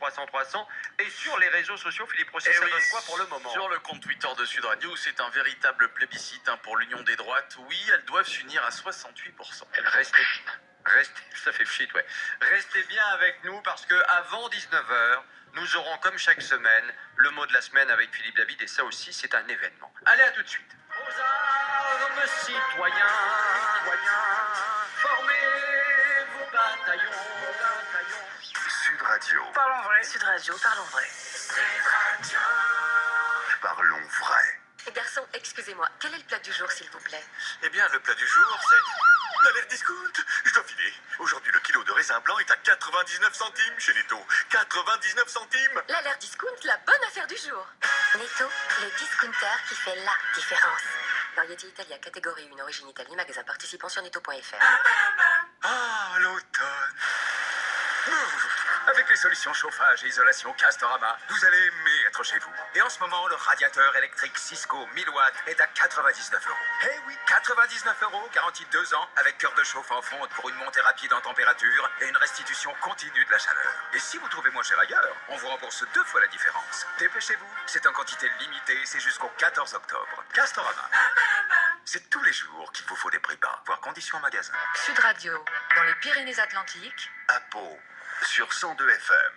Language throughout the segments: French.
300 300. Et sur les réseaux sociaux, Philippe Rossi, ça donne quoi pour le moment? Sur le compte Twitter de Sud Radio, c'est un véritable plébiscite pour l'union des droites. Oui, elles doivent s'unir à 68%. Restez, ça fait pchit, ouais. Restez bien avec nous parce que avant 19h, nous aurons comme chaque semaine le mot de la semaine avec Philippe David et ça aussi c'est un événement. Allez, à tout de suite. Aux armes citoyens, formez vos bataillons. Sud Radio. Parlons vrai. Sud Radio, parlons vrai. Parlons vrai. Garçon, excusez-moi, quel est le plat du jour, s'il vous plaît? Eh bien, le plat du jour, c'est l'alerte discount. Je dois filer. Aujourd'hui, le kilo de raisin blanc est à 99 centimes chez Netto. 99 centimes. L'alerte discount, la bonne affaire du jour. Netto, le discounter qui fait la différence. Variété Italia, catégorie 1, origine Italie, magasin participant sur netto.fr. Ah, l'automne. Avec les solutions chauffage et isolation Castorama, vous allez aimer être chez vous. Et en ce moment, le radiateur électrique Cisco 1000 watts est à 99 €. Eh oui, 99 €, garantie 2 ans, avec cœur de chauffe en fonte pour une montée rapide en température et une restitution continue de la chaleur. Et si vous trouvez moins cher ailleurs, on vous rembourse 2 fois la différence. Dépêchez-vous, c'est en quantité limitée, c'est jusqu'au 14 octobre. Castorama. C'est tous les jours qu'il vous faut des prix bas, voire conditions en magasin. Sud Radio, dans les Pyrénées-Atlantiques. À Pau, sur 102 FM.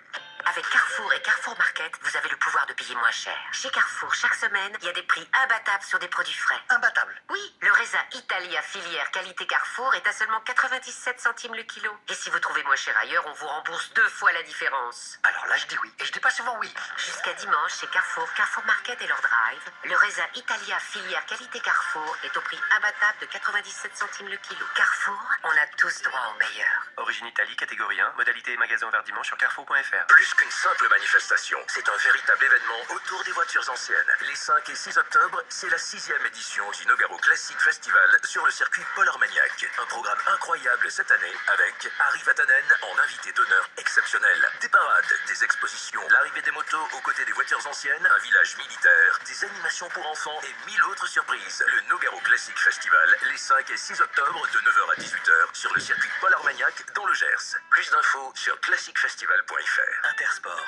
Avec Carrefour et Carrefour Market, vous avez le pouvoir de payer moins cher. Chez Carrefour, chaque semaine, il y a des prix imbattables sur des produits frais. Imbattable. Oui, le raisin Italia filière qualité Carrefour est à seulement 97 centimes le kilo. Et si vous trouvez moins cher ailleurs, on vous rembourse 2 fois la différence. Alors là, je dis oui. Et je dis pas souvent oui. Jusqu'à dimanche, chez Carrefour, Carrefour Market et leur drive, le raisin Italia filière qualité Carrefour est au prix imbattable de 97 centimes le kilo. Carrefour, on a tous droit au meilleur. Origine Italie, catégorie 1, modalité et magasin ouvert dimanche sur carrefour.fr. Plus qu'une simple manifestation, c'est un véritable événement autour des voitures anciennes. Les 5 et 6 octobre, c'est la 6e édition du Nogaro Classic Festival sur le circuit Paul Armagnac. Un programme incroyable cette année avec Harry Vatanen en invité d'honneur exceptionnel. Des parades, des expositions, l'arrivée des motos aux côtés des voitures anciennes, un village militaire, des animations pour enfants et 1000 autres surprises. Le Nogaro Classic Festival, les 5 et 6 octobre de 9h à 18h sur le circuit Paul Armagnac dans le Gers. Plus d'infos sur classicfestival.fr. Intersport.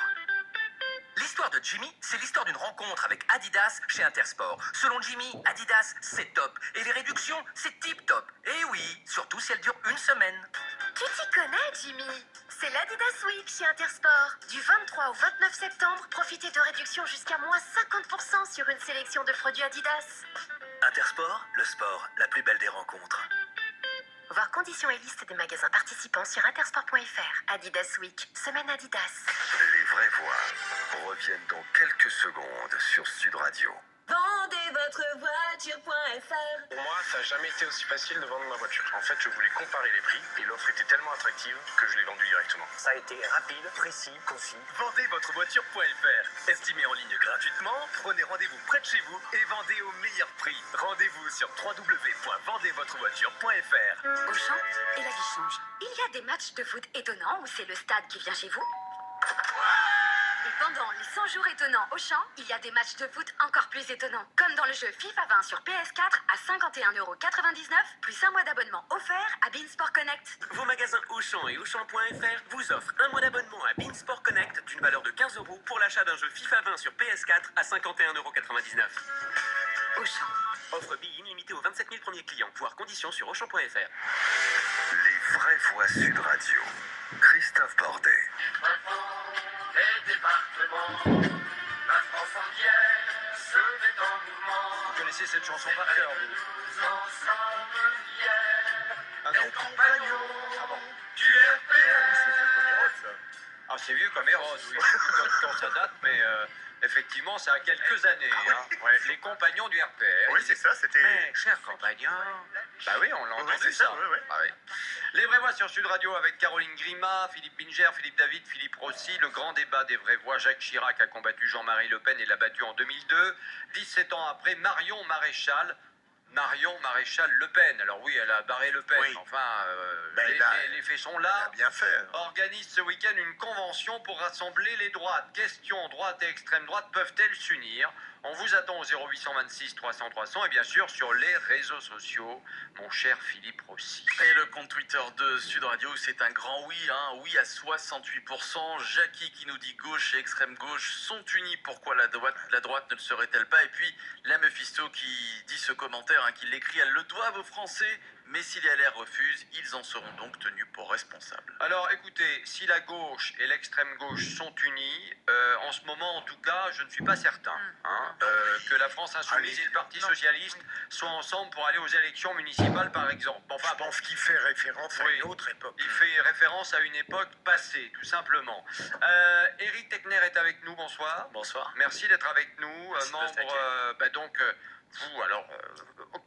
L'histoire de Jimmy, c'est l'histoire d'une rencontre avec Adidas chez Intersport. Selon Jimmy, Adidas, c'est top. Et les réductions, c'est tip-top. Et oui, surtout si elles durent une semaine. Tu t'y connais, Jimmy? C'est l'Adidas Week chez Intersport. Du 23 au 29 septembre, profitez de réductions jusqu'à moins 50% sur une sélection de produits Adidas. Intersport, le sport, la plus belle des rencontres. Voir conditions et liste des magasins participants sur intersport.fr. Adidas Week, semaine Adidas. Les vraies voix reviennent dans quelques secondes sur Sud Radio. Vendez votre voiture.fr. Pour moi, ça n'a jamais été aussi facile de vendre ma voiture. En fait, je voulais comparer les prix et l'offre était tellement attractive que je l'ai vendue directement. Ça a été rapide, précis, concis. Vendez votre voiture.fr. Estimez en ligne gratuitement, prenez rendez-vous près de chez vous et vendez au meilleur prix. Rendez-vous sur www.vendezvotrevoiture.fr. Auchan et la vie change. Il y a des matchs de foot étonnants où c'est le stade qui vient chez vous. Et pendant les 100 jours étonnants Auchan, il y a des matchs de foot encore plus étonnants. Comme dans le jeu FIFA 20 sur PS4 à 51,99 € plus un mois d'abonnement offert à Beansport Connect. Vos magasins Auchan et Auchan.fr vous offrent un mois d'abonnement à Beansport Connect d'une valeur de 15 € pour l'achat d'un jeu FIFA 20 sur PS4 à 51,99 €. Auchan. Offre billes illimitée aux 27 000 premiers clients. Voir conditions sur Auchan.fr. Les vraies voix Sud Radio. Christophe Bordet. Vous connaissez cette chanson par cœur, vous? Ah non. Ah bon. Ah, c'est vieux comme Hérode, oui. Je sais plus quand ça date, mais effectivement, ça a quelques années. Hein. Ouais, les compagnons du RPR. Oui, c'est ça, c'était... Mais, chers compagnons... Bah oui, on l'a entendu, c'est ça. oui. Ah oui. Les vraies voix sur Sud Radio avec Caroline Grima, Philippe Binger, Philippe David, Philippe Rossi. Le grand débat des vraies voix. Jacques Chirac a combattu Jean-Marie Le Pen et l'a battu en 2002. 17 ans après, Marion Maréchal Marion Maréchal Le Pen. Alors oui, elle a barré Le Pen, Oui. enfin, Ben, les faits sont Il a là. bien fait. Organise ce week-end une convention pour rassembler les droites. Question, droite et extrême droite peuvent-elles s'unir? On vous attend au 0826 300 300 et bien sûr sur les réseaux sociaux, mon cher Philippe Rossi. Et le compte Twitter de Sud Radio, c'est un grand oui, oui à 68%. Jackie qui nous dit gauche et extrême gauche sont unis. Pourquoi la droite ne le serait-elle pas? Et puis la Mephisto qui dit ce commentaire, qu'il l'écrit, elles le doivent aux Français. Mais si les LR refusent, ils en seront donc tenus pour responsables. Alors écoutez, si la gauche et l'extrême gauche sont unis, en ce moment en tout cas, je ne suis pas certain que la France Insoumise et le Parti Socialiste soient ensemble pour aller aux élections municipales par exemple. Enfin, Je pense qu'il fait référence à Oui. une autre époque. il fait référence à une époque passée, tout simplement. Éric Techner est avec nous, bonsoir. Bonsoir. Merci d'être avec nous, Merci de membre. Vous, alors,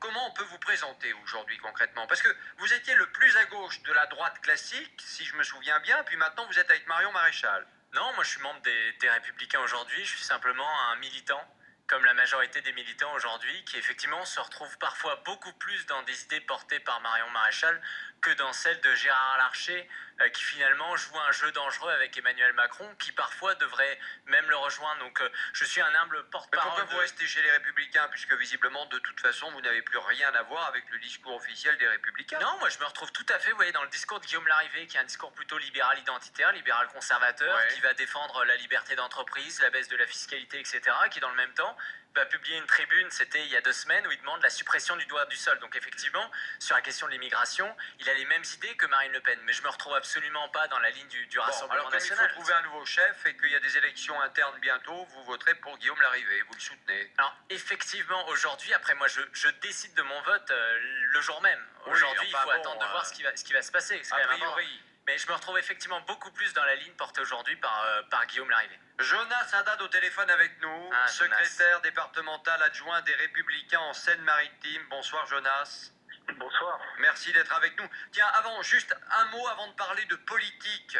comment on peut vous présenter aujourd'hui concrètement? Parce que vous étiez le plus à gauche de la droite classique, si je me souviens bien, puis maintenant vous êtes avec Marion Maréchal. Non, moi je suis membre des Républicains aujourd'hui, je suis simplement un militant, comme la majorité des militants aujourd'hui, qui effectivement se retrouvent parfois beaucoup plus dans des idées portées par Marion Maréchal que dans celles de Gérard Larcher, qui finalement joue un jeu dangereux avec Emmanuel Macron, qui parfois devrait même le rejoindre. Donc je suis un humble Mais porte-parole. pourquoi vous restez chez les Républicains, puisque visiblement, de toute façon, vous n'avez plus rien à voir avec le discours officiel des Républicains? Non, moi je me retrouve tout à fait, vous voyez, dans le discours de Guillaume Larrivé, qui est un discours plutôt libéral identitaire, libéral conservateur, Ouais. qui va défendre la liberté d'entreprise, la baisse de la fiscalité, etc., qui dans le même temps va publier une tribune, c'était il y a 2 semaines, où il demande la suppression du droit du sol. Donc effectivement, sur la question de l'immigration, il a les mêmes idées que Marine Le Pen, mais je me retrouve absolument pas dans la ligne du Bon, Rassemblement alors comme il national. faut trouver un nouveau chef et qu'il y a des élections internes bientôt, vous voterez pour Guillaume Larrivé, vous le soutenez. Alors, effectivement, aujourd'hui, après moi, je décide de mon vote le jour même. Oui, Aujourd'hui, enfin il faut bon, attendre de voir ce qui va se passer. C'est quand A même important. priori. Mais je me retrouve effectivement beaucoup plus dans la ligne portée aujourd'hui par Guillaume Larrivé. Jonas Haddad au téléphone avec nous, Ah, secrétaire départemental adjoint des Républicains en Seine-Maritime. Bonsoir Jonas. Bonsoir. Merci d'être avec nous. Tiens, juste un mot avant de parler de politique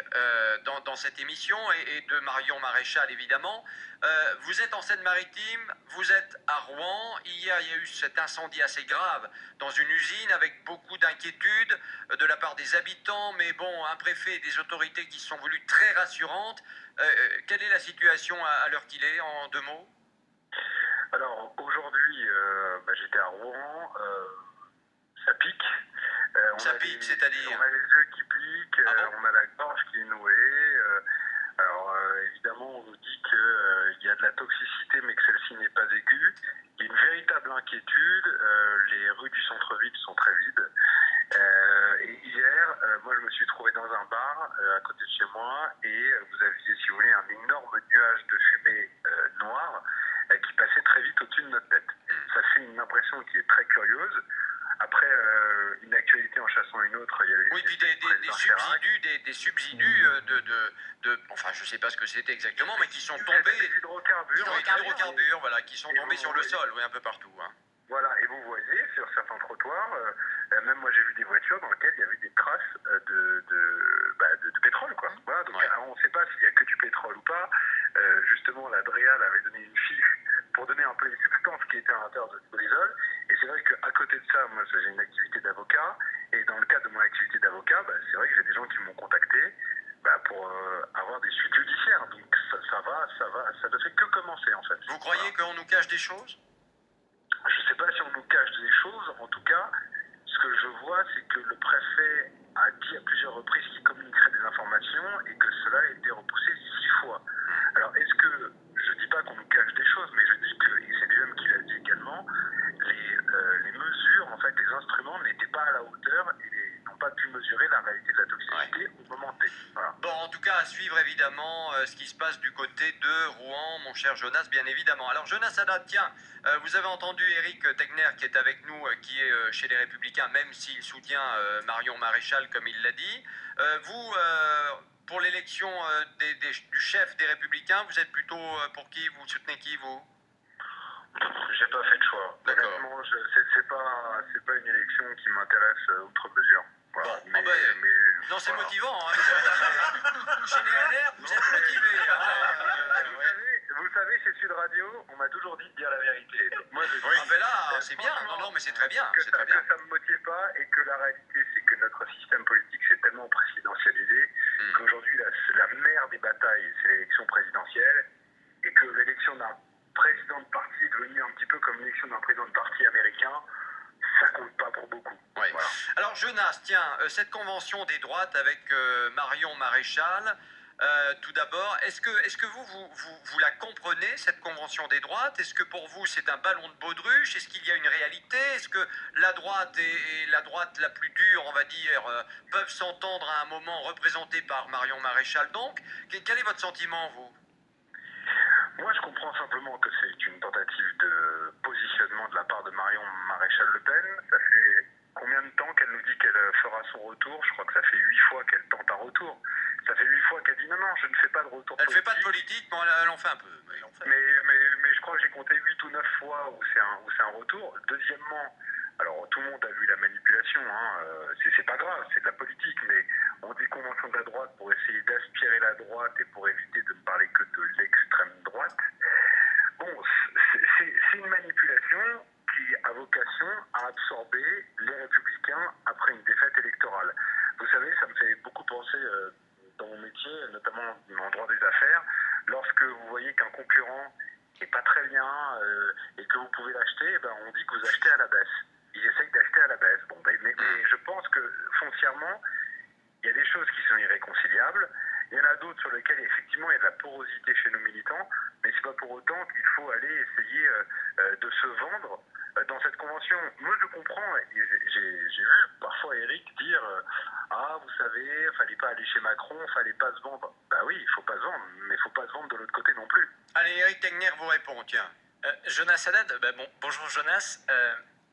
dans cette émission et de Marion Maréchal évidemment. Vous êtes en Seine-Maritime, vous êtes à Rouen. Hier, il y a eu cet incendie assez grave dans une usine avec beaucoup d'inquiétudes de la part des habitants, mais bon, un préfet et des autorités qui se sont voulues très rassurantes. Quelle est la situation à l'heure qu'il est, en 2 mots? Alors aujourd'hui, j'étais à Rouen. Ça pique. Ça pique, c'est-à-dire? On a les yeux qui piquent, Ah bon? on a la gorge qui est nouée. Évidemment, on nous dit qu'il y a de la toxicité, mais que celle-ci n'est pas aiguë. Il y a une véritable inquiétude. Les rues du centre-ville sont très vides. Et hier, moi, je me suis trouvé dans un bar à côté de chez moi et vous aviez, si vous voulez, un énorme nuage de fumée noire qui passait très vite au-dessus de notre tête. Ça fait une impression qui est très curieuse. Après, une actualité en chassant une autre, il y a eu... Oui, puis des subsidus enfin, je sais pas ce que c'était exactement, mais qui sont tombés... Des hydrocarbures. Oui, des hydrocarbures, voilà, qui sont tombés sur le sol, oui, un peu partout. Voilà, et vous voyez, sur certains trottoirs, même moi j'ai vu des voitures dans lesquelles il y avait des traces de pétrole, quoi. Voilà, donc Ouais. alors, on ne sait pas s'il y a que du pétrole ou pas. Justement, la DREAL avait donné une fiche pour donner un peu les substances qui étaient à l'intérieur de ce brésol. Et c'est vrai qu'à côté de ça, moi j'ai une activité d'avocat. Et dans le cadre de mon activité d'avocat, c'est vrai que j'ai des gens qui m'ont contacté pour avoir des suites judiciaires. Donc ça ne fait que commencer en fait. Vous croyez qu'on nous cache des choses? Je ne sais pas si on nous cache des choses. En tout cas, ce que je vois, c'est que le préfet a dit à plusieurs reprises qu'il communiquerait des informations et que cela a été repoussé 6 fois. Alors, est-ce que, je ne dis pas qu'on nous cache des choses, mais je dis que, et c'est lui-même qui l'a dit également, les mesures, en fait, les instruments n'étaient pas à la hauteur et n'ont pas pu mesurer la réalité de la toxicité au moment T. Voilà. Bon, en tout cas, à suivre évidemment ce qui se passe du côté de Rouen, mon cher Jonas, bien évidemment. Alors, Jonas Haddad, tiens, vous avez entendu Éric Tegner qui est avec nous, qui est chez les Républicains, même s'il soutient Marion Maréchal, comme il l'a dit. Vous, pour l'élection du chef des Républicains, vous êtes plutôt pour qui? Vous soutenez qui, vous? J'ai pas fait de choix. D'accord. Honnêtement, c'est pas une élection qui m'intéresse outre mesure. Voilà. Bon, non, c'est voilà. motivant. Chez les LR, vous êtes motivé. Vous savez, chez Sud Radio, on m'a toujours dit de dire la vérité. Donc moi, je Ah ben là, c'est bien. Non, mais c'est très bien. Que C'est ça, très bien. que ça me motive pas et que la réalité, c'est que notre système politique s'est tellement présidentialisé qu'aujourd'hui, la mère des batailles, c'est l'élection présidentielle et que l'élection d'un président de parti est devenue un petit peu comme l'élection d'un président de parti américain. Ça compte pas pour beaucoup. Ouais. Voilà. Alors Jonas, tiens, cette convention des droites avec Marion Maréchal, tout d'abord, est-ce que vous la comprenez, cette convention des droites? Est-ce que pour vous c'est un ballon de baudruche? Est-ce qu'il y a une réalité? Est-ce que la droite et la droite la plus dure, on va dire, peuvent s'entendre à un moment représentée par Marion Maréchal donc? Quel est votre sentiment, vous? Moi, je comprends simplement que c'est une tentative de positionnement de la part de Marion Maréchal Le Pen. Ça fait combien de temps qu'elle nous dit qu'elle fera son retour? Je crois que ça fait 8 fois qu'elle tente un retour. Ça fait 8 fois qu'elle dit non, je ne fais pas de retour Elle politique. fait pas de politique, mais elle en fait un peu. Mais je crois que j'ai compté 8 ou 9 fois où c'est un retour. Deuxièmement, alors tout le monde a vu la manipulation, c'est pas grave, c'est de la politique, mais on dit convention de la droite pour essayer d'aspirer la droite et pour éviter de ne parler que de l'extrême droite. Bon, c'est une manipulation qui a vocation à absorber les républicains après une défaite électorale. Vous savez, ça me fait beaucoup penser dans mon métier, notamment en droit des affaires, lorsque vous voyez qu'un concurrent n'est pas très bien et que vous pouvez l'acheter, on dit que vous achetez à la baisse. Ils essayent d'acheter à la baisse. Bon, mais je pense que foncièrement, il y a des choses qui sont irréconciliables. Il y en a d'autres sur lesquelles effectivement il y a de la porosité chez nos militants, mais c'est pas pour autant qu'il faut aller essayer de se vendre dans cette convention. Moi je comprends, j'ai vu parfois Eric dire vous savez, fallait pas aller chez Macron, fallait pas se vendre. Bah oui, il faut pas se vendre, mais il faut pas se vendre de l'autre côté non plus. Allez, Eric Tegner vous répond, tiens. Jonas Haddad, bonjour Jonas.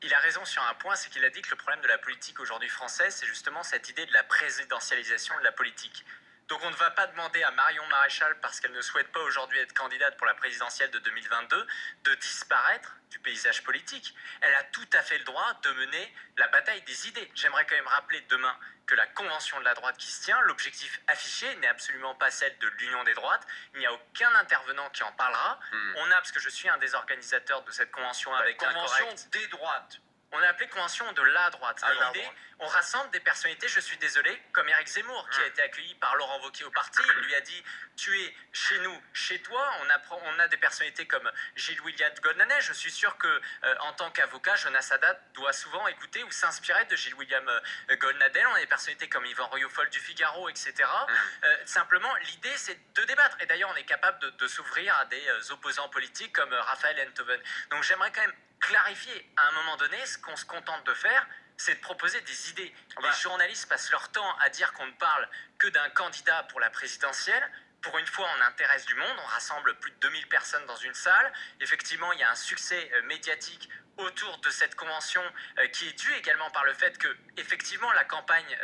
Il a raison sur un point, c'est qu'il a dit que le problème de la politique aujourd'hui française, c'est justement cette idée de la présidentialisation de la politique. Donc on ne va pas demander à Marion Maréchal, parce qu'elle ne souhaite pas aujourd'hui être candidate pour la présidentielle de 2022, de disparaître du paysage politique. Elle a tout à fait le droit de mener la bataille des idées. J'aimerais quand même rappeler demain que la convention de la droite qui se tient, l'objectif affiché n'est absolument pas celle de l'union des droites. Il n'y a aucun intervenant qui en parlera. On a, parce que je suis un des organisateurs de cette convention avec un convention correct... des droites. On a appelé convention de la droite. Ah, Et la l'idée, droite. on rassemble des personnalités, je suis désolé, comme Éric Zemmour, qui a été accueilli par Laurent Wauquiez au parti. Il lui a dit, tu es chez nous, chez toi. On a des personnalités comme Gilles-William Goldnadel. Je suis sûr que, en tant qu'avocat, Jonas Haddad doit souvent écouter ou s'inspirer de Gilles-William Goldnadel. On a des personnalités comme Yvan Rioufol du Figaro, etc. Simplement, l'idée, c'est de débattre. Et d'ailleurs, on est capable de s'ouvrir à des opposants politiques comme Raphaël Enthoven. Donc j'aimerais quand même clarifier à un moment donné, ce qu'on se contente de faire, c'est de proposer des idées. Les journalistes passent leur temps à dire qu'on ne parle que d'un candidat pour la présidentielle. Pour une fois, on intéresse du monde, on rassemble plus de 2000 personnes dans une salle. Effectivement, il y a un succès médiatique autour de cette convention qui est due également par le fait que, effectivement, la campagne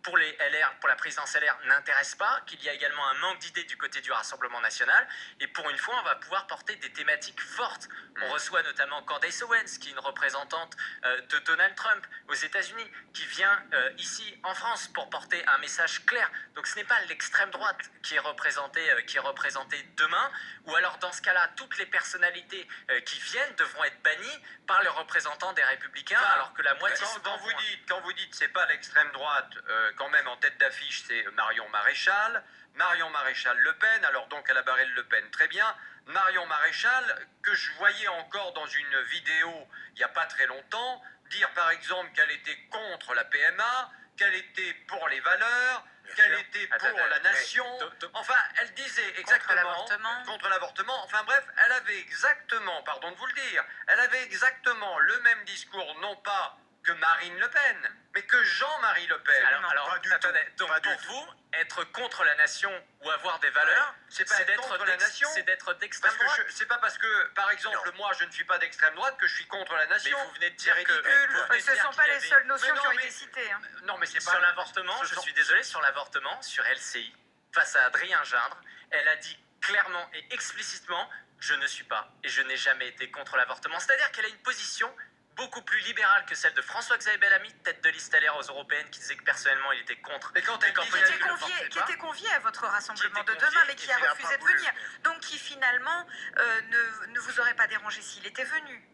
pour les LR, pour la présidence LR, n'intéresse pas, qu'il y a également un manque d'idées du côté du Rassemblement national. Et pour une fois, on va pouvoir porter des thématiques fortes. On reçoit notamment Candace Owens, qui est une représentante de Donald Trump aux États-Unis, qui vient ici en France pour porter un message clair. Donc ce n'est pas l'extrême droite qui est représentée demain, ou alors dans ce cas-là, toutes les personnalités qui viennent devront être bannies par les représentants des Républicains, alors que la moitié sont en point. Quand vous dites c'est pas l'extrême droite, quand même en tête d'affiche c'est Marion Maréchal Le Pen, alors donc à la barrelle Le Pen, très bien. Marion Maréchal, que je voyais encore dans une vidéo il n'y a pas très longtemps, dire par exemple qu'elle était contre la PMA, qu'elle était pour les valeurs, qu'elle était pour la nation. Enfin, elle disait exactement contre l'avortement. Enfin bref, elle avait exactement, pardon de vous le dire, elle avait exactement le même discours, non pas que Marine Le Pen, mais que Jean-Marie Le Pen. Alors attendez, donc pour vous, être contre la nation ou avoir des valeurs, c'est pas être contre la nation, c'est d'être d'extrême parce que droite. c'est pas parce que, par exemple, moi je ne suis pas d'extrême droite que je suis contre la nation. Mais vous venez de dire c'est que ridicule. Ce ne sont pas les seules notions qui ont été citées. Non, mais c'est pas Sur l'avortement, je suis désolé, sur l'avortement, sur LCI, face à Adrien Gindre, elle a dit clairement et explicitement, je ne suis pas et je n'ai jamais été contre l'avortement. C'est-à-dire qu'elle a une position beaucoup plus libérale que celle de François-Xavier Bellamy, tête de liste LR aux européennes, qui disait que personnellement il était contre. Mais quand elle dit Qui était convié à votre rassemblement de demain, mais qui a refusé de venir. Donc qui finalement ne vous aurait pas dérangé s'il était venu.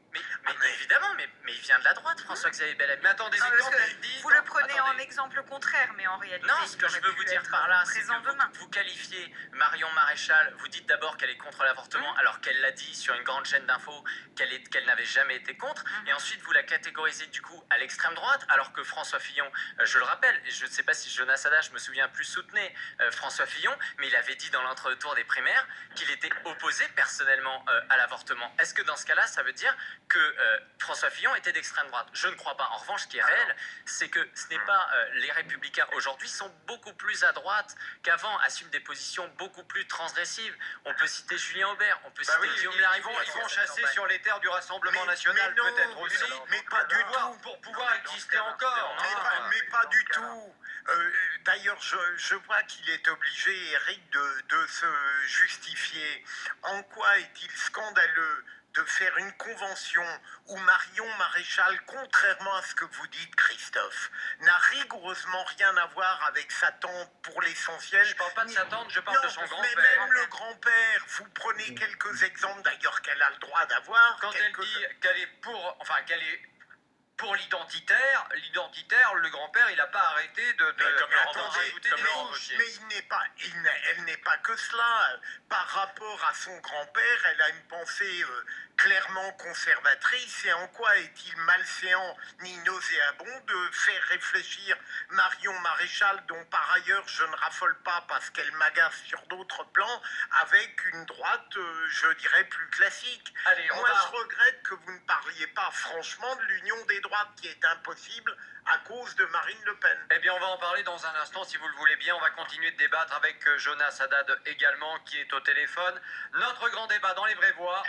Mais évidemment, mais il vient de la droite, François-Xavier Bellamy. Mais attendez, Non, mais parce quand que elle dit... vous le prenez en Attendez. exemple contraire, mais en réalité, Non, ce il que je aurait veux pu vous dire être par là, c'est présent que demain. vous qualifiez Marion Maréchal, vous dites d'abord qu'elle est contre l'avortement, alors qu'elle l'a dit sur une grande chaîne d'infos qu'elle n'avait jamais été contre, et ensuite vous la catégorisez du coup à l'extrême droite, alors que François Fillon, je le rappelle, et je ne sais pas si Jonas Haddad, je me souviens plus, soutenait François Fillon, mais il avait dit dans l'entre-deux-tours des primaires qu'il était opposé personnellement à l'avortement. Est-ce que dans ce cas-là, ça veut dire que François Fillon était d'extrême droite? Je ne crois pas. En revanche, ce qui est réel, c'est que ce n'est pas les Républicains aujourd'hui sont beaucoup plus à droite qu'avant, assument des positions beaucoup plus transgressives. On peut citer Julien Aubert, on peut Bah citer oui, Guillaume ils Larivière. vont chasser sur les terres du Rassemblement National, non, peut-être aussi. mais pas du tout. Pour pouvoir exister encore. Mais pas du tout. D'ailleurs, je vois qu'il est obligé, Eric, de se justifier. En quoi est-il scandaleux de faire une convention où Marion Maréchal, contrairement à ce que vous dites, Christophe, n'a rigoureusement rien à voir avec sa tante pour l'essentiel? Je parle pas de sa tante, je parle de son Mais grand-père. même le grand-père, vous prenez quelques exemples d'ailleurs qu'elle a le droit d'avoir. Quand elle dit qu'elle est pour, qu'elle est pour l'identitaire, le grand-père, il n'a pas arrêté de rajouter des Laurent couches. mais elle n'est pas que cela. Par rapport à son grand-père, elle a une pensée clairement conservatrice. Et en quoi est-il malséant ni nauséabond de faire réfléchir Marion Maréchal, dont par ailleurs je ne raffole pas parce qu'elle m'agace sur d'autres plans, avec une droite, je dirais, plus classique. Allez, Moi, je regrette que vous ne parliez pas franchement de l'union des droites qui est impossible à cause de Marine Le Pen. Eh bien, on va en parler dans un instant, si vous le voulez bien. On va continuer de débattre avec Jonas Haddad également, qui est au téléphone. Notre grand débat dans les vraies voix.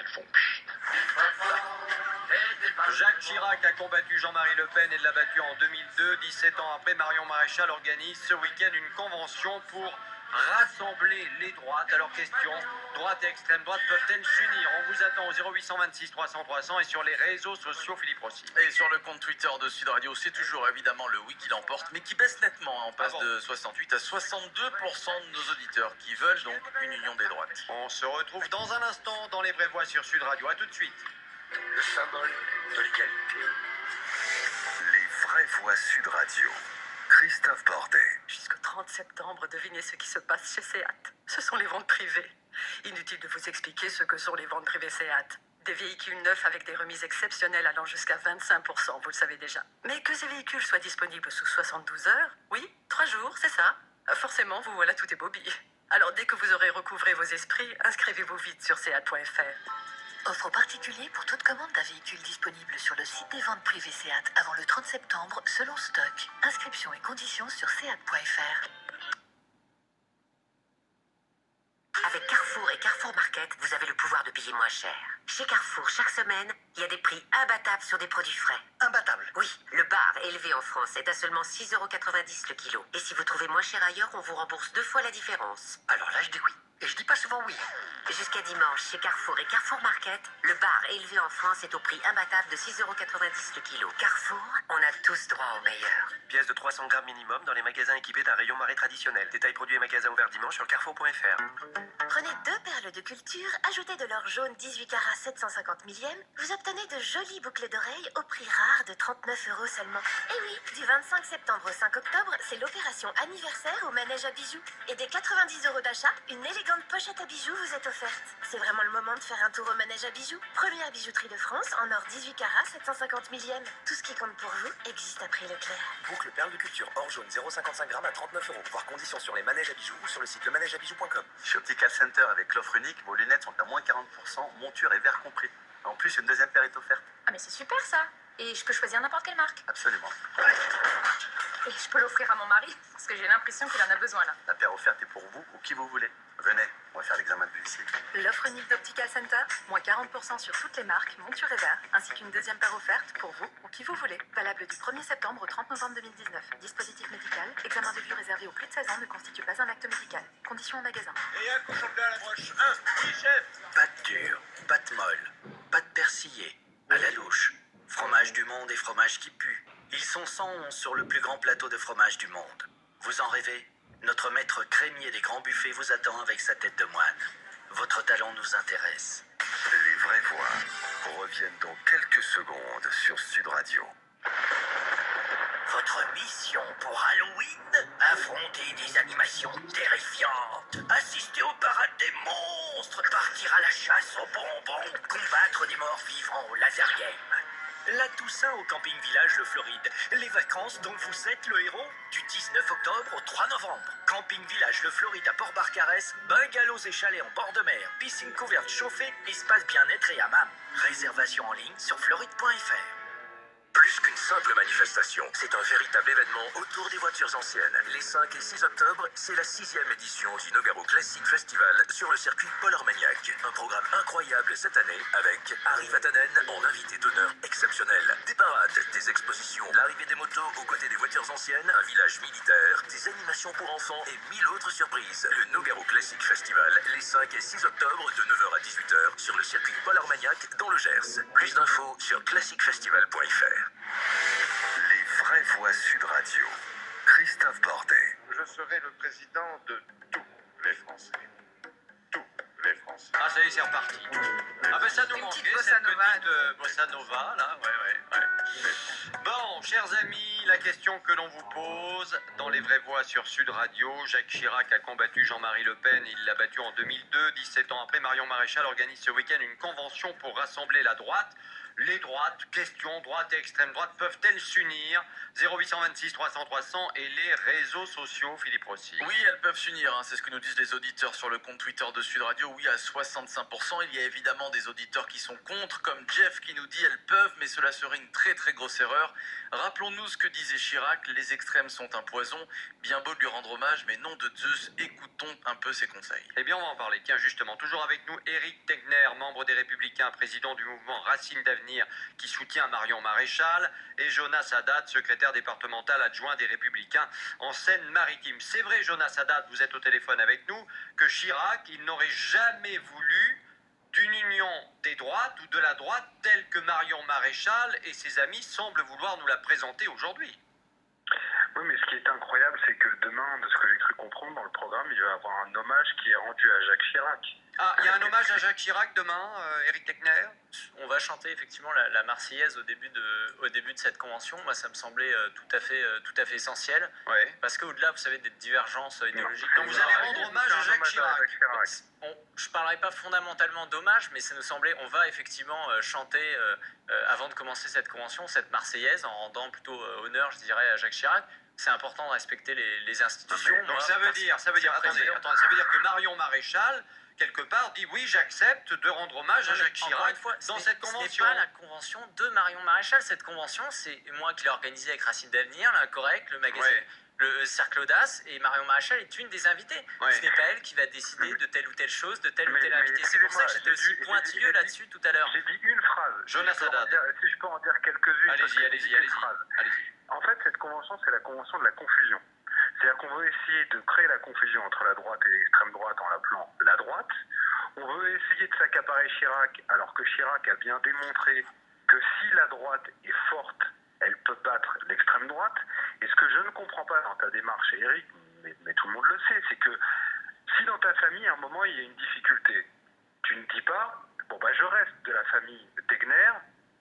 Jacques Chirac a combattu Jean-Marie Le Pen et l'a battu en 2002. 17 ans après, Marion Maréchal organise ce week-end une convention pour rassembler les droites. Alors question, droite et extrême droite peuvent-elles s'unir? On vous attend au 0826 300 300 et sur les réseaux sociaux, Philippe Rossi. Et sur le compte Twitter de Sud Radio, c'est toujours évidemment le oui qui l'emporte, mais qui baisse nettement. On passe de 68 à 62% de nos auditeurs qui veulent donc une union des droites. On se retrouve dans un instant dans les vraies voix sur Sud Radio. À tout de suite. Le symbole de l'égalité. Les vraies voix Sud Radio. Christophe Bordet. Jusqu'au 30 septembre, devinez ce qui se passe chez Seat. Ce sont les ventes privées. Inutile de vous expliquer ce que sont les ventes privées Seat. Des véhicules neufs avec des remises exceptionnelles allant jusqu'à 25%, vous le savez déjà. Mais que ces véhicules soient disponibles sous 72 heures, oui, 3 jours, c'est ça. Forcément, vous voilà tout est bobby. Alors dès que vous aurez recouvré vos esprits, inscrivez-vous vite sur seat.fr. Offre particulier pour toute commande d'un véhicule disponible sur le site des ventes privées Seat avant le 30 septembre, selon stock. Inscription et conditions sur seat.fr. Avec Carrefour et Carrefour Market, vous avez le pouvoir de payer moins cher. Chez Carrefour, chaque semaine, il y a des prix imbattables sur des produits frais. Imbattable. Oui, le bar élevé en France est à seulement 6,90 € le kilo. Et si vous trouvez moins cher ailleurs, on vous rembourse 2 fois la différence. Alors là, je dis oui. Et je dis pas souvent oui. Jusqu'à dimanche, chez Carrefour et Carrefour Market, le bar élevé en France est au prix imbattable de 6,90 € le kilo. Carrefour, on a tous droit au meilleur. Pièce de 300 grammes minimum dans les magasins équipés d'un rayon marée traditionnel. Détails produits et magasins ouverts dimanche sur carrefour.fr. Prenez 2 perles de culture, ajoutez de l'or jaune 18 carats 750 millième, vous obtenez de jolies boucles d'oreilles au prix rare de 39 € seulement. Et oui, du 25 septembre au 5 octobre, c'est l'opération anniversaire au manège à bijoux. Et dès 90 € d'achat, une élégante pochette à bijoux vous est offerte. C'est vraiment le moment de faire un tour au manège à bijoux. Première bijouterie de France en or 18 carats 750 millième. Tout ce qui compte pour vous existe à prix Leclerc. Boucle perle de culture or jaune 0,55 grammes à 39 €. Voir conditions sur les manèges à bijoux ou sur le site lemanègeabijoux.com. Chez Optical Center, avec l'offre unique, vos lunettes sont à moins 40%, monture et verre compris. En plus, une deuxième paire est offerte. Ah mais c'est super ça. Et je peux choisir n'importe quelle marque. Absolument. Et je peux l'offrir à mon mari, parce que j'ai l'impression qu'il en a besoin là. La paire offerte est pour vous ou qui vous voulez. Venez, on va faire l'examen de vue ici. L'offre unique d'Optical Center, moins 40% sur toutes les marques, monture et verre, ainsi qu'une deuxième paire offerte pour vous ou qui vous voulez. Valable du 1er septembre au 30 novembre 2019. Dispositif médical, examen de vue réservé aux plus de 16 ans ne constitue pas un acte médical. Conditions en magasin. Et un coup à la broche. 1, oui chef. Pâte dure, pâte molle, pâte persillée, à la louche. Fromage du monde et fromage qui pue. Ils sont 111 sur le plus grand plateau de fromage du monde. Vous en rêvez? Notre maître crémier des grands buffets vous attend avec sa tête de moine. Votre talent nous intéresse. Les vraies voix reviennent dans quelques secondes sur Sud Radio. Votre mission pour Halloween, affronter des animations terrifiantes, assister aux parades des monstres, partir à la chasse aux bonbons, combattre des morts vivants au laser game. La Toussaint au Camping Village Le Floride. Les vacances dont vous êtes le héros. Du 19 octobre au 3 novembre. Camping Village Le Floride à Port-Barcarès. Bungalows et chalets en bord de mer. Piscine couverte chauffée. Espace bien-être et hammam. Réservation en ligne sur floride.fr. Plus qu'une simple manifestation, c'est un véritable événement autour des voitures anciennes. Les 5 et 6 octobre, c'est la 6e édition du Nogaro Classic Festival sur le circuit Paul Armagnac. Un programme incroyable cette année avec Harry Vatanen en invité d'honneur exceptionnel. Des parades, des expositions, l'arrivée des motos aux côtés des voitures anciennes, un village militaire, des animations pour enfants et 1000 autres surprises. Le Nogaro Classic Festival, les 5 et 6 octobre de 9h à 18h sur le circuit Paul Armagnac dans le Gers. Plus d'infos sur classicfestival.fr. Les vraies voix Sud Radio. Christophe Bordet. Je serai le président de tous les Français. Tous les Français. Ah, ça y est, c'est reparti. Ah, ben ça nous manquait, cette petite bossa nova, là. Ouais. Bon, chers amis, la question que l'on vous pose, dans les vraies voix sur Sud Radio, Jacques Chirac a combattu Jean-Marie Le Pen, il l'a battu en 2002. 17 ans après, Marion Maréchal organise ce week-end une convention pour rassembler la droite. Les droites, question droite et extrême droite, peuvent-elles s'unir? 0826 300 300 et les réseaux sociaux, Philippe Rossi. Oui, elles peuvent s'unir, hein. C'est ce que nous disent les auditeurs sur le compte Twitter de Sud Radio. Oui, à 65%. Il y a évidemment des auditeurs qui sont contre, comme Jeff qui nous dit elles peuvent, mais cela serait une très très grosse erreur. Rappelons-nous ce que disait Chirac, les extrêmes sont un poison. Bien beau de lui rendre hommage, mais nom de Zeus, écoutons un peu ses conseils. Eh bien, on va en parler. Tiens, justement, toujours avec nous, Éric Tegner, membre des Républicains, président du mouvement Racine d'Avenir, qui soutient Marion Maréchal, et Jonas Haddad, secrétaire départemental adjoint des Républicains en Seine-Maritime. C'est vrai, Jonas Haddad, vous êtes au téléphone avec nous, que Chirac, il n'aurait jamais voulu d'une union des droites ou de la droite telle que Marion Maréchal et ses amis semblent vouloir nous la présenter aujourd'hui. Oui, mais ce qui est incroyable, c'est que demain, de ce que j'ai cru comprendre dans le programme, il va y avoir un hommage qui est rendu à Jacques Chirac. Ah, il y a un hommage à Jacques Chirac demain, Éric Tegner? On va chanter effectivement la Marseillaise au début de cette convention. Moi, ça me semblait tout à fait essentiel. Ouais. Parce qu'au-delà, vous savez, des divergences idéologiques. Donc vous allez rendre hommage à Jacques Chirac. Je ne parlerai pas fondamentalement d'hommage, mais ça nous semblait, on va effectivement chanter, avant de commencer cette convention, cette Marseillaise, en rendant plutôt honneur, je dirais, à Jacques Chirac. C'est important de respecter les institutions. Donc ça veut dire, attendez, ça veut dire que Marion Maréchal, quelque part, dit oui, j'accepte de rendre hommage à Jacques Chirac encore une fois, dans cette convention. Ce n'est pas la convention de Marion Maréchal. Cette convention, c'est moi qui l'ai organisée avec Racine d'Avenir, l'Incorrect, le magazine, le Cercle Audace, et Marion Maréchal est une des invitées. Ouais. Ce n'est pas elle qui va décider de telle ou telle chose, de tel ou tel invité. C'est pour ça que j'étais aussi pointilleux là-dessus tout à l'heure. J'ai dit une phrase. Jonas Haddad. Si je peux en dire quelques-unes. Allez-y. En fait, cette convention, c'est la convention de la confusion. C'est-à-dire qu'on veut essayer de créer la confusion entre la droite et l'extrême droite en l'appelant la droite. On veut essayer de s'accaparer Chirac, alors que Chirac a bien démontré que si la droite est forte, elle peut battre l'extrême droite. Et ce que je ne comprends pas dans ta démarche, Éric, mais tout le monde le sait, c'est que si dans ta famille, à un moment, il y a une difficulté, tu ne dis pas, bon bah je reste de la famille Tegner,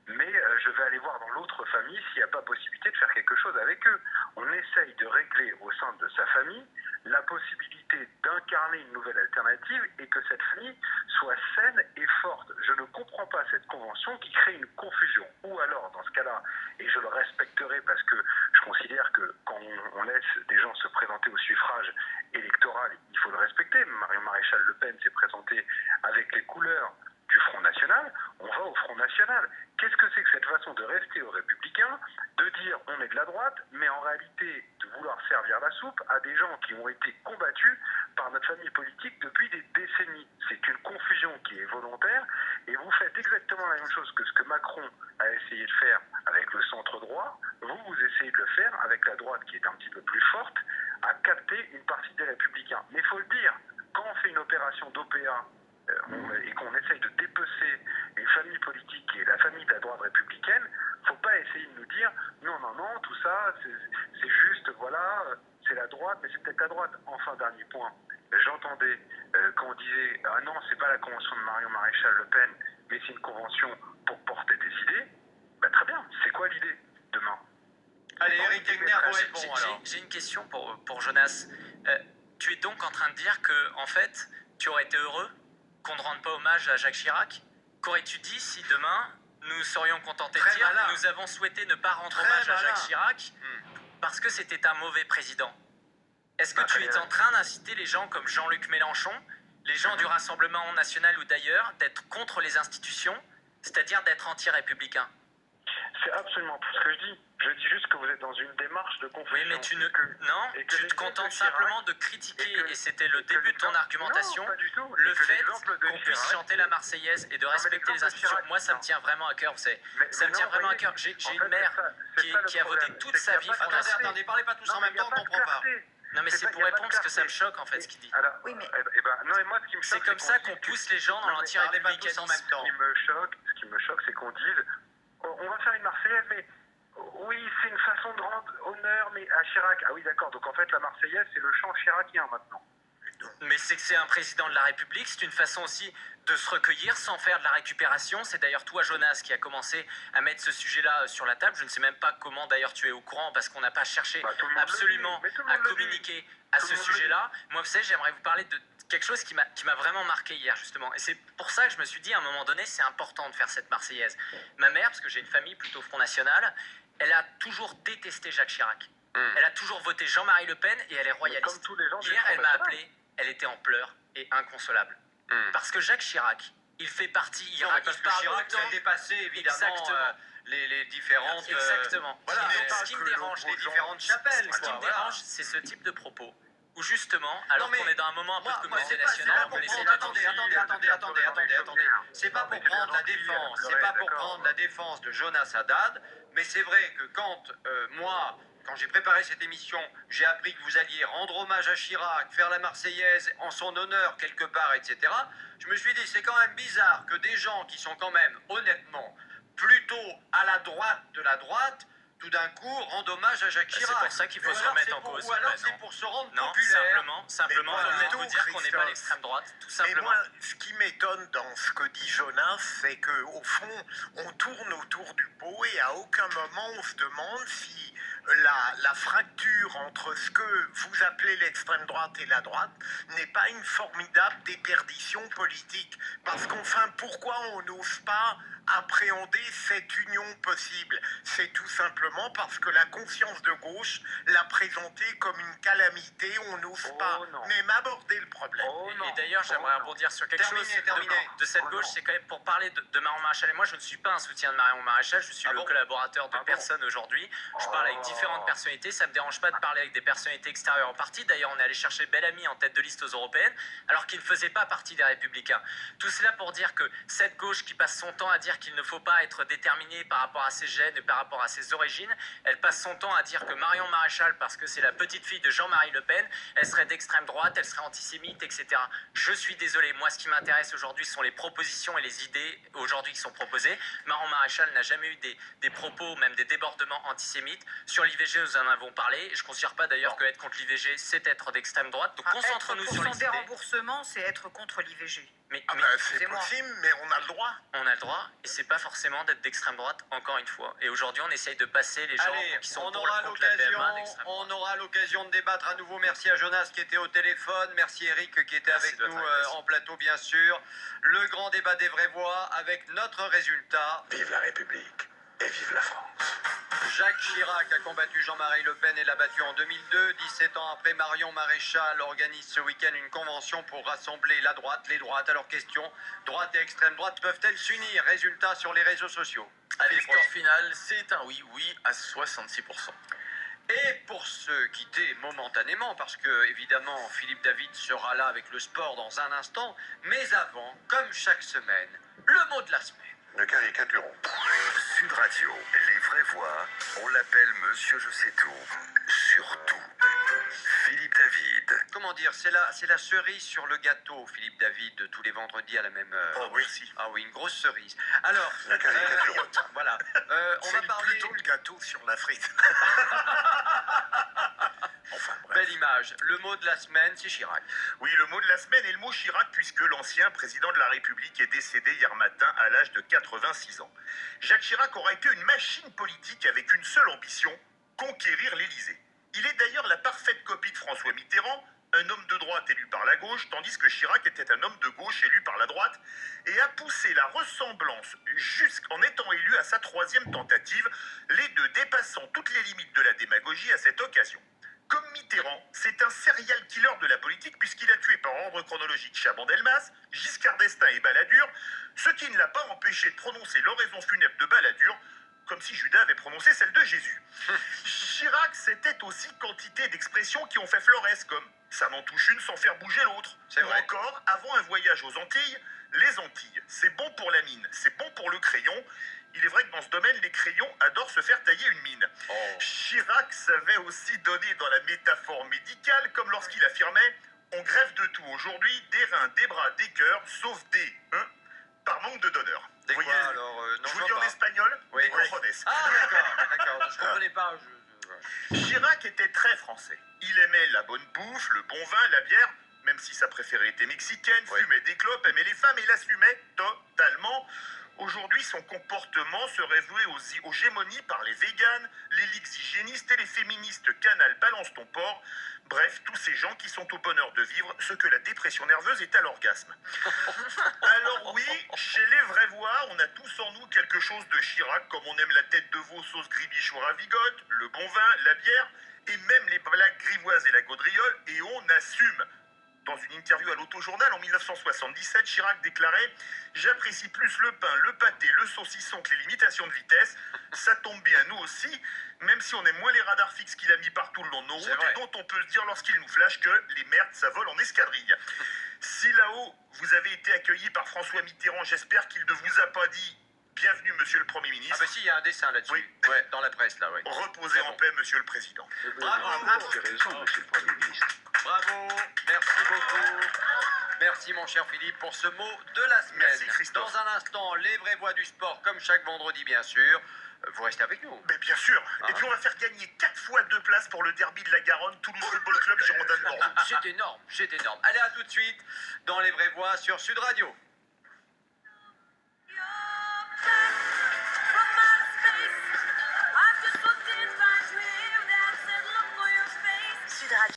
mais je vais aller voir dans l'autre famille s'il n'y a pas possibilité de faire quelque chose avec eux. On essaye de régler au sein de sa famille la possibilité d'incarner une nouvelle alternative et que cette famille soit saine et forte. Je ne comprends pas cette convention qui crée une confusion. Ou alors, dans ce cas-là, et je le respecterai parce que je considère que quand on laisse des gens se présenter au suffrage électoral, il faut le respecter. Marion Maréchal Le Pen s'est présentée avec les couleurs du Front National, on va au Front National. Qu'est-ce que c'est que cette façon de rester aux Républicains, de dire on est de la droite, mais en réalité de vouloir servir la soupe à des gens qui ont été combattus par notre famille politique depuis des décennies? C'est une confusion qui est volontaire et vous faites exactement la même chose que ce que Macron a essayé de faire avec le centre droit. Vous essayez de le faire avec la droite qui est un petit peu plus forte, à capter une partie des Républicains. Mais il faut le dire, quand on fait une opération d'OPA, et qu'on essaye de dépecer une famille politique qui est la famille de la droite républicaine, faut pas essayer de nous dire non, tout ça, c'est juste, voilà, c'est la droite, mais c'est peut-être la droite. Enfin, dernier point, j'entendais quand on disait ah non, c'est pas la convention de Marion Maréchal Le Pen, mais c'est une convention pour porter des idées, bah, très bien. C'est quoi l'idée demain? Allez, Eric Egner, J'ai une question pour Jonas. Tu es donc en train de dire que, en fait, tu aurais été heureux qu'on ne rende pas hommage à Jacques Chirac? Qu'aurais-tu dit si demain, nous serions contentés de dire nous avons souhaité ne pas rendre hommage à Jacques Chirac parce que c'était un mauvais président? Est-ce que tu es en train d'inciter les gens comme Jean-Luc Mélenchon, les gens du Rassemblement national ou d'ailleurs, d'être contre les institutions, c'est-à-dire d'être anti-républicains? C'est absolument pas ce que je dis. Je dis juste que vous êtes dans une démarche de confusion. Oui, mais tu te contentes simplement de critiquer, et c'était le début de ton argumentation, le fait qu'on puisse chanter la Marseillaise et de respecter les institutions. Moi, ça me tient vraiment à cœur, vous savez. Ça me tient vraiment à cœur. J'ai une mère qui a voté toute sa vie Front National. Attendez, parlez pas tous en même temps, on comprend pas. Non, mais c'est pour répondre parce que ça me choque, en fait, ce qu'il dit. Oui, mais... non, et moi, ce qui me choque, c'est comme ça qu'on pousse les gens dans l'anti-républicanisme en même temps. Ce qui me choque, c'est qu'on dise on va faire une Marseillaise, mais oui, c'est une façon de rendre honneur mais à Chirac. Ah oui, d'accord. Donc en fait, la Marseillaise, c'est le chant chiracien maintenant. Mais c'est que c'est un président de la République, c'est une façon aussi de se recueillir sans faire de la récupération. C'est d'ailleurs toi, Jonas, qui a commencé à mettre ce sujet-là sur la table. Je ne sais même pas comment d'ailleurs tu es au courant parce qu'on n'a pas cherché absolument à communiquer à ce sujet-là. Moi, vous savez, j'aimerais vous parler de quelque chose qui m'a vraiment marqué hier, justement. Et c'est pour ça que je me suis dit, à un moment donné, c'est important de faire cette Marseillaise. Ma mère, parce que j'ai une famille plutôt Front National, elle a toujours détesté Jacques Chirac. Elle a toujours voté Jean-Marie Le Pen et elle est royaliste. Hier, elle m'a appelé, elle était en pleurs et inconsolable. Parce que Jacques Chirac, il fait partie... Il parle Chirac autant... a dépassé, évidemment, les différentes... Exactement. Voilà, ce qui me dérange, les différentes chapelles. Ce qui me dérange, c'est ce type de propos. Ou justement, alors qu'on est dans un moment un peu de communauté nationale, on essaie de... Attendez. C'est pas pour prendre la défense, c'est pas pour prendre la défense de Jonas Haddad, mais c'est vrai que quand moi, quand j'ai préparé cette émission, j'ai appris que vous alliez rendre hommage à Chirac, faire la Marseillaise en son honneur quelque part, etc. Je me suis dit, c'est quand même bizarre que des gens qui sont quand même, honnêtement, plutôt à la droite de la droite, tout d'un coup, rendre hommage à Jacques Chirac. C'est pour ça qu'il faut se remettre en cause. Ou alors c'est pour se rendre populaire. Simplement, il faut peut-être vous dire qu'on n'est pas l'extrême droite, tout simplement. Mais moi, ce qui m'étonne dans ce que dit Jonas, c'est qu'au fond, on tourne autour du pot et à aucun moment on se demande si la fracture entre ce que vous appelez l'extrême droite et la droite n'est pas une formidable déperdition politique. Parce qu'enfin, pourquoi on n'ose pas appréhender cette union possible? C'est tout simplement parce que la conscience de gauche l'a présentée comme une calamité, on n'ose pas même aborder le problème. Et d'ailleurs, j'aimerais rebondir sur quelque chose de cette gauche, c'est quand même pour parler de Marion Maréchal. Et moi, je ne suis pas un soutien de Marion Maréchal, je suis le collaborateur de personne aujourd'hui. Je parle avec différentes personnalités, ça ne me dérange pas de parler avec des personnalités extérieures au parti. D'ailleurs, on est allé chercher Bellamy en tête de liste aux européennes, alors qu'il ne faisait pas partie des Républicains. Tout cela pour dire que cette gauche qui passe son temps à dire qu'il ne faut pas être déterminé par rapport à ses gènes et par rapport à ses origines, elle passe son temps à dire que Marion Maréchal, parce que c'est la petite fille de Jean-Marie Le Pen, elle serait d'extrême droite, elle serait antisémite, etc. Je suis désolé, moi ce qui m'intéresse aujourd'hui sont les propositions et les idées aujourd'hui qui sont proposées. Marion Maréchal n'a jamais eu des propos, même des débordements antisémites. Sur l'IVG, nous en avons parlé. Je ne considère pas d'ailleurs que être contre l'IVG, c'est être d'extrême droite. Donc concentrons-nous sur les idées. Être pour son déremboursement, c'est être contre l'IVG. C'est possible, mais on a le droit. On a le droit, et c'est pas forcément d'être d'extrême droite, encore une fois. Et aujourd'hui, on essaye de passer les gens qui sont pour la PMA d'extrême droite. On aura l'occasion de débattre à nouveau. Merci à Jonas qui était au téléphone. Merci Eric qui était avec nous en plateau, bien sûr. Le grand débat des vraies voix avec notre résultat. Vive la République et vive la France. Jacques Chirac a combattu Jean-Marie Le Pen et l'a battu en 2002. 17 ans après, Marion Maréchal organise ce week-end une convention pour rassembler la droite, les droites. Alors question, droite et extrême droite peuvent-elles s'unir? Résultat sur les réseaux sociaux. Allez, score final, c'est un oui à 66%. Et pour se quitter momentanément, parce que évidemment Philippe David sera là avec le sport dans un instant, mais avant, comme chaque semaine, le mot de la semaine. Ne caricaturons pas. Sud Radio, les vraies voix, on l'appelle Monsieur Je sais tout. Surtout, Philippe David. Comment dire, c'est la cerise sur le gâteau, Philippe David, tous les vendredis à la même heure. Oh oui, si. Ah oui, une grosse cerise. Alors, voilà, on va parler... plutôt le gâteau sur la frite. Enfin, bref. Belle image. Le mot de la semaine, c'est Chirac. Oui, le mot de la semaine est le mot Chirac, puisque l'ancien président de la République est décédé hier matin à l'âge de 86 ans. Jacques Chirac aura été une machine politique avec une seule ambition, conquérir l'Élysée. Il est d'ailleurs la parfaite copie de François Mitterrand, un homme de droite élu par la gauche, tandis que Chirac était un homme de gauche élu par la droite, et a poussé la ressemblance jusqu'en étant élu à sa troisième tentative, les deux dépassant toutes les limites de la démagogie à cette occasion. Comme Mitterrand, c'est un serial killer de la politique puisqu'il a tué par ordre chronologique Chaban-Delmas, Giscard d'Estaing et Balladur, ce qui ne l'a pas empêché de prononcer l'oraison funèbre de Balladur, comme si Judas avait prononcé celle de Jésus. Chirac, c'était aussi quantité d'expressions qui ont fait Flores, comme « ça m'en touche une sans faire bouger l'autre ». Ou vrai. encore, avant un voyage aux Antilles, les Antilles, c'est bon pour la mine, c'est bon pour le crayon. Il est vrai que dans ce domaine, les crayons adorent se faire tailler une mine. Chirac savait aussi donner dans la métaphore médicale, comme lorsqu'il affirmait « on greffe de tout aujourd'hui, des reins, des bras, des cœurs, sauf des... par manque de donneurs ». Des Vous quoi, voyez, alors je vous le dis en espagnol, Oui. des cojones. Ah, d'accord. Je comprenais pas. Chirac était très français. Il aimait la bonne bouffe, le bon vin, la bière, même si sa préférée était mexicaine, fumait des clopes, aimait les femmes et l'assumait totalement. Aujourd'hui, son comportement serait voué aux gémonies par les véganes, les ligues hygiénistes et les féministes Canal Balance ton porc. Bref, tous ces gens qui sont au bonheur de vivre ce que la dépression nerveuse est à l'orgasme. Alors oui, chez les vrais voix, on a tous en nous quelque chose de Chirac, comme on aime la tête de veau sauce gribiche ou ravigote, le bon vin, la bière, et même les blagues grivoises et la gaudriole, et on assume. Dans une interview à l'Autojournal en 1977, Chirac déclarait « J'apprécie plus le pain, le pâté, le saucisson que les limitations de vitesse. Ça tombe bien, nous aussi, même si on aime moins les radars fixes qu'il a mis partout le long de nos routes et dont on peut se dire lorsqu'il nous flash que les merdes, ça vole en escadrille. Si là-haut, vous avez été accueilli par François Mitterrand, j'espère qu'il ne vous a pas dit « Bienvenue, monsieur le Premier ministre ». Ah bah si, il y a un dessin là-dessus. Oui. Ouais, dans la presse, là, ouais. Reposez en paix, monsieur le Président. Bravo, Vous avez raison, monsieur le Premier ministre. Bravo, merci beaucoup. Merci mon cher Philippe pour ce mot de la semaine. Merci, Christophe. Dans un instant, les vraies voix du sport, comme chaque vendredi bien sûr. Vous restez avec nous. Mais bien sûr. Et puis on va faire gagner 4 fois 2 places pour le derby de la Garonne, Toulouse Football Club, Girondins de Bordeaux. C'est énorme, c'est énorme. Allez, à tout de suite dans les vraies voix sur Sud Radio.